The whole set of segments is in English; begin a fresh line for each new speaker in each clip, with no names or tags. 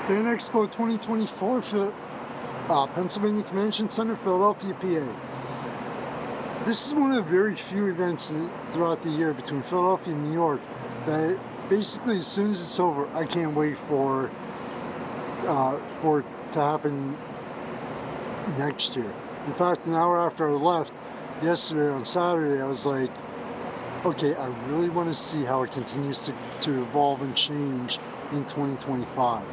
Fan Expo 2024 for Pennsylvania Convention Center, Philadelphia, PA. This is one of the very few events throughout the year between Philadelphia and New York that basically as soon as it's over, I can't wait for it to happen next year. In fact, an hour after I left yesterday on Saturday, I was like, okay, I really want to see how it continues to evolve and change in 2025.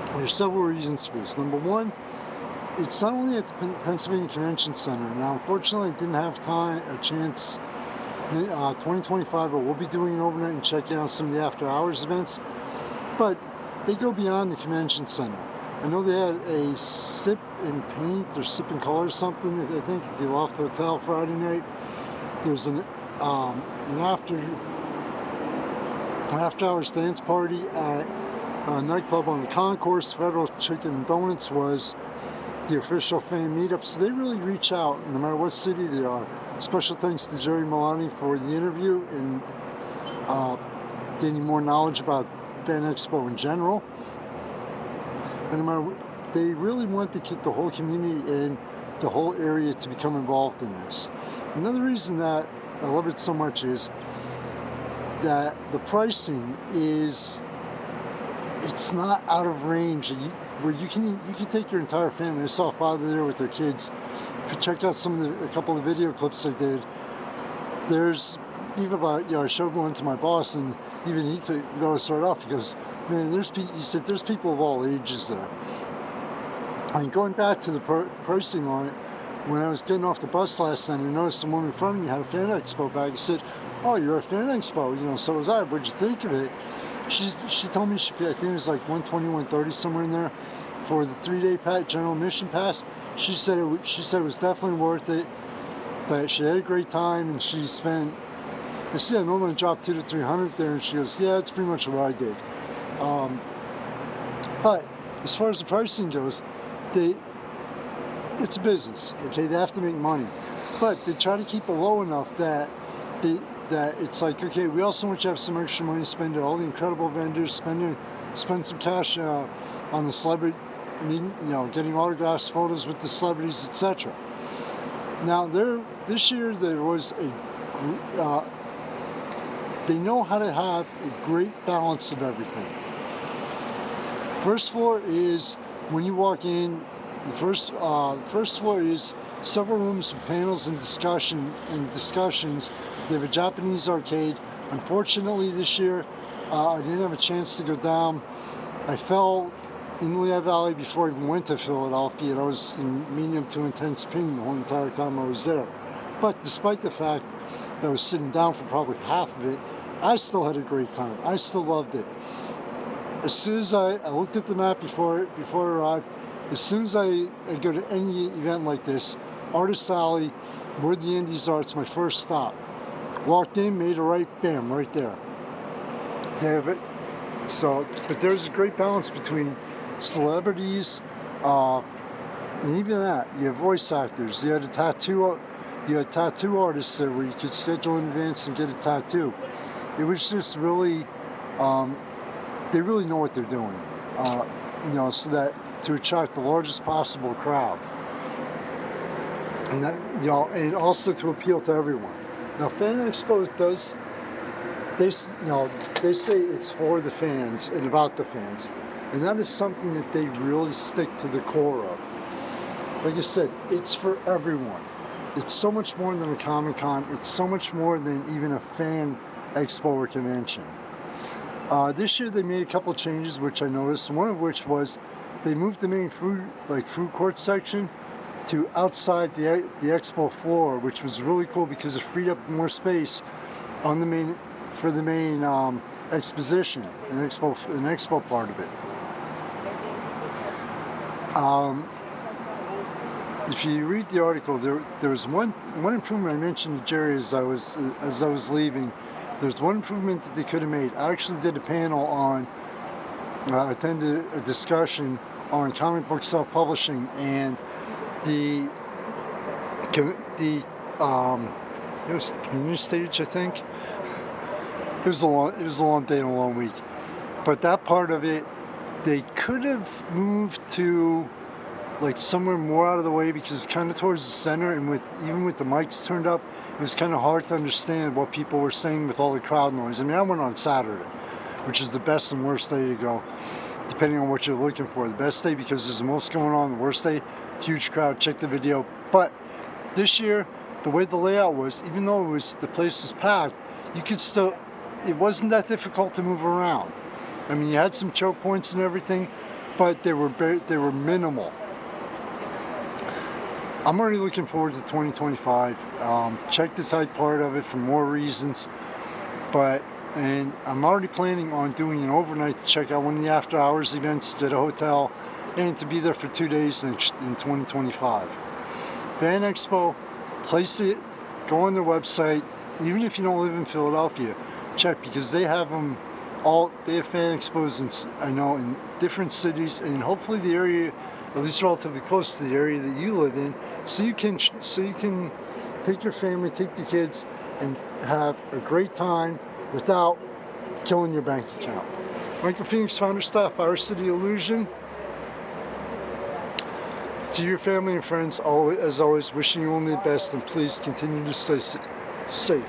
There's several reasons for this. Number one, it's not only at the Pennsylvania Convention Center. Now, unfortunately, I didn't have a chance. 2025, but we'll be doing an overnight and checking out some of the after hours events. But they go beyond the convention center. I know they had a sip and paint or sip and color or something, I think, at the Loft Hotel Friday night. There's an after hours dance party at a nightclub on the concourse. Federal Chicken and Donuts was the official fan meetup, so they really reach out no matter what city they are. Special thanks to Jerry Milani for the interview and getting more knowledge about Fan Expo in general. And no matter, they really want to keep the whole community and the whole area to become involved in this. Another reason that I love it so much is that the pricing is, it's not out of range where you can take your entire family. I saw a father there with their kids. If you check out a couple of video clips I did, there's even about, I showed one to my boss, and even he started off, he goes, man, he said there's people of all ages there. And going back to the pricing on it, when I was getting off the bus last night, I noticed the woman in front of me had a Fan Expo bag. I said, oh, you're a Fan Expo, so was I. What'd you think of it? She told me I think it was like $120, $130, somewhere in there for the 3-day general admission pass. She said it was definitely worth it. But she had a great time, and she spent. I see I normally drop $200 to $300 there, and she goes, yeah, that's pretty much what I did. But as far as the pricing goes, it's a business. Okay, they have to make money, but they try to keep it low enough that it's like, okay, we also want you to have some extra money to spend at all the incredible vendors, spend some cash on the celebrity, getting autographs, photos with the celebrities, etc. Now, this year there was they know how to have a great balance of everything. First floor is, when you walk in, the first floor is several rooms with panels and discussions. They have a Japanese arcade. Unfortunately, this year I didn't have a chance to go down. I fell in the Lehigh Valley before I even went to Philadelphia, and I was in medium to intense pain the whole entire time I was there. But despite the fact that I was sitting down for probably half of it, I still had a great time. I still loved it. As soon as I looked at the map before I arrived, as soon as I go to any event like this, Artist Alley, where the Indies are, it's my first stop. Walked in, made a right, bam, right there. They have it. So, but there's a great balance between celebrities, and even that, you have voice actors. You had tattoo artists there where you could schedule in advance and get a tattoo. It was just really, they really know what they're doing, so that to attract the largest possible crowd, and that, and also to appeal to everyone. Now, Fan Expo they say it's for the fans and about the fans, and that is something that they really stick to the core of. Like I said, it's for everyone. It's so much more than a Comic-Con. It's so much more than even a Fan Expo or convention. This year they made a couple changes which I noticed, one of which was they moved the main food court section to outside the expo floor, which was really cool because it freed up more space on the main exposition, an expo part of it. If you read the article, there was one improvement I mentioned to Jerry as I was leaving. There's one improvement that they could have made. I actually did a panel on, attended a discussion on comic book self-publishing, and it was community stage, I think. It was a long day and a long week, but that part of it They could have moved to like somewhere more out of the way because it's kind of towards the center, and even with the mics turned up, it was kind of hard to understand what people were saying with all the crowd noise. I mean, I went on Saturday, which is the best and worst day to go, depending on what you're looking for. The best day because there's the most going on. The worst day, huge crowd. Check the video. But this year, the way the layout was, even though the place was packed, you could still, it wasn't that difficult to move around. I mean, you had some choke points and everything, but they were minimal. I'm already looking forward to 2025. Check the tight part of it for more reasons, and I'm already planning on doing an overnight to check out one of the after hours events at a hotel, and to be there for 2 days in 2025. Fan Expo, place it, go on their website. Even if you don't live in Philadelphia, check, because they have them all. They have fan expos in different cities, and hopefully the area, at least relatively close to the area that you live in, so you can take your family, take the kids, and have a great time without killing your bank account. Michael Phoenix, founder, staff, Our City Illusion. To your family and friends, as always, wishing you only the best, and please continue to stay safe.